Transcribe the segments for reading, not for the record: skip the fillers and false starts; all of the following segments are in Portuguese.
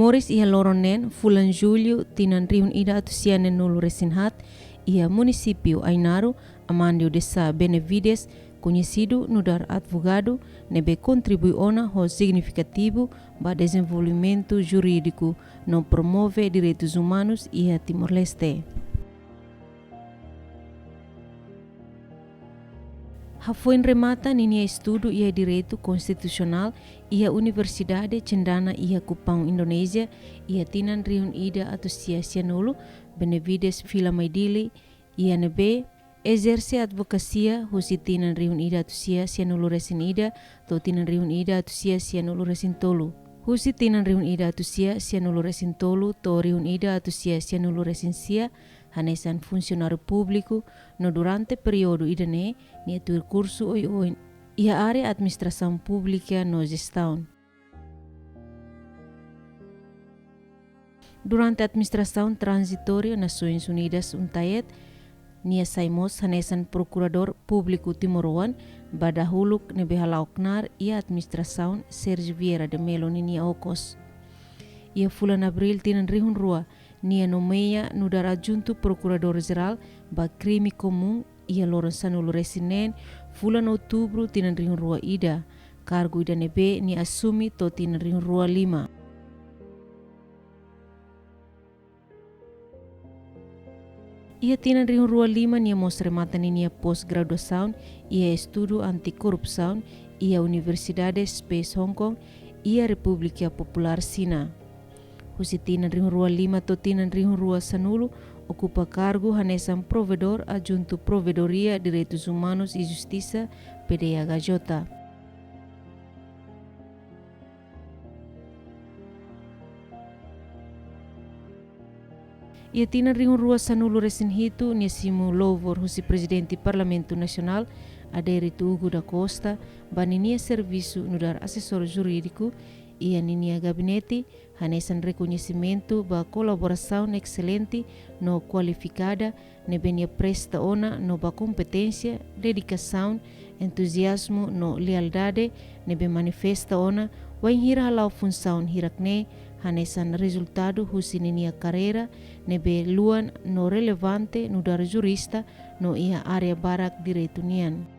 Moris ia loronen fulan julho tinan riun ida atusiane nulu resinhat ia município Ainaro amandio desa Benevides conhecido no dar advogado nebe contribui ona ho significativo ba desenvolvimento jurídico não promove direitos humanos ia Timor-Leste. Foi remata ninia estudo ia direito constitucional ia Universidade Cendana ia Kupang Indonesia ia tinan riun ida atusia sianulu Benevides Vila Maidili ia nebe exerce advocacia husi tinan riun ida atusia sianulu resin ida to tinan riun ida atusia sianulu resin tolu husi tinan riun ida atusia sianulu resin tolu to riun ida atusia sianulu resin sia hanesan funcionário público no durante período idane ni tu curso oi ia área administração pública no gestão. Durante a administração transitória Nações Unidas untayet nia saimos hanesan procurador público Timor-Leste badahuluk nebe halauknar ia administração Sergio Vieira de Melo nia okos. Ia fulan Abril tinan rihun rua nia nomeia no dar adjunto procurador-geral ba crime comum ia Lourenço Resinen fulan Outubro tinan rihun rua ida cargo ida nebe ni assumi to tinan rihun rua 5. Ia tinan rihun rua 5 nia mostra mata nia pós-graduação ia estudo anti-corrupção ia Universidade Space Hong Kong ia República Popular Cina. Husi tinan rihun rua 5 to tinan rihun rua sanulu ocupa cargo hanesan provedor adjunto Provedoria Direitos Humanos e Justiça PDHJ. Ia tinan rihun rua sanulu resin hitu niasimu louvor husi Presidente Parlamento Nacional Adérito Hugo da Costa baninia serviço no dar assessor jurídico ia ninia gabinete hanesan reconhecimento ba colaboração excelente no qualificada nebenia presta ona no ba competência, dedicação, entusiasmo no lealdade nebe manifesta ona wain hira halau função hirakne hanesan resultado husi ninia carreira nebe luan no relevante no dar jurista no ia área barak direito nian.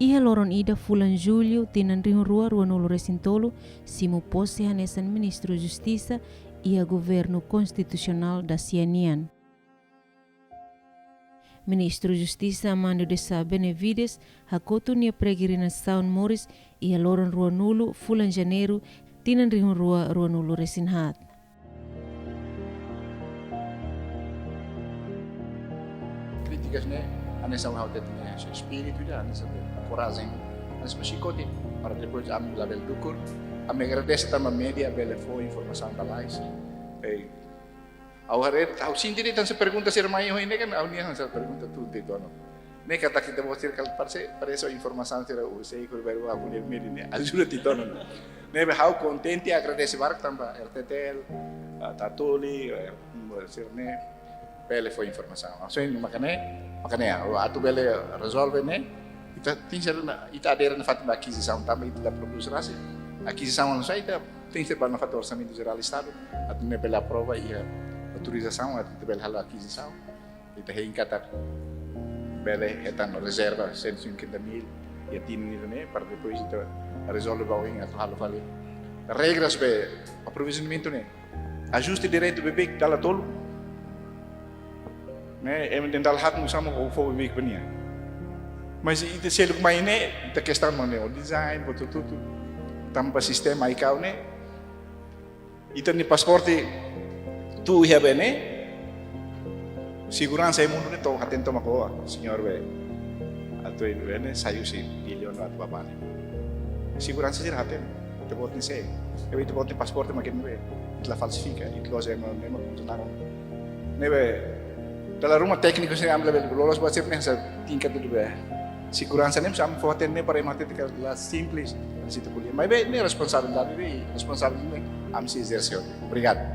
Ia loron ida fulan julho tinan rihun rua nulu resin tolu simu posse hanesan ministro justiça ia governo constitucional da Sianian. Ministro Justiça Amandio desa Benevides hakotu nia pregirinação Moris ia loron rua nulu fulan janeiro tinan rihun rua nulu resin hat. Críticas né anessa o hautet né espírito da anessa coragem anessa psicote para depois am label dukur am agradecer também media bela foi informação da lais ao harer ao sindiri tan se pergunta se irmã eu ini kan au nia essa pergunta tudo de dono né kata kita mau cercar parece informação será o sei que baru aku ler media né ajuda de dono né how contente agradecer barak tambah RTTL Tatuli né bela foi informação so makanya atu bela resolve né ita adera na fato da aquisição também da procuração aquisição não sai tem que ser para na fato orçamento geral do estado atu né bela prova e autorização atu bela hal aquisição ita hingkata bela etan reserva 150.000 e tinha né para depois ita resolve bawing atu hal vale regras be aprovisionamento né ajuste direito bebek dala tolo né dal hat mo sama ko fo bebek bania mas ite seluk maine ita questão mane o design boto tudo tampa sistema ikaw ne ita ni pasporte tu ia bene segurança e mundo ne to atento makoa senhor we ato ini bene sayu si billion at babane segurança sir haten te bot ni sei e ite bot ni pasporte makin we itla falsifica itlo se no nemo tunaro nebe dalla rumah técnico se amla bel lolos buat sip ne sa tingkat dulu be segurança nem sam foten ne para matemática la simples situ kuliah mas be ne responsabilidade am se exerceu obrigado.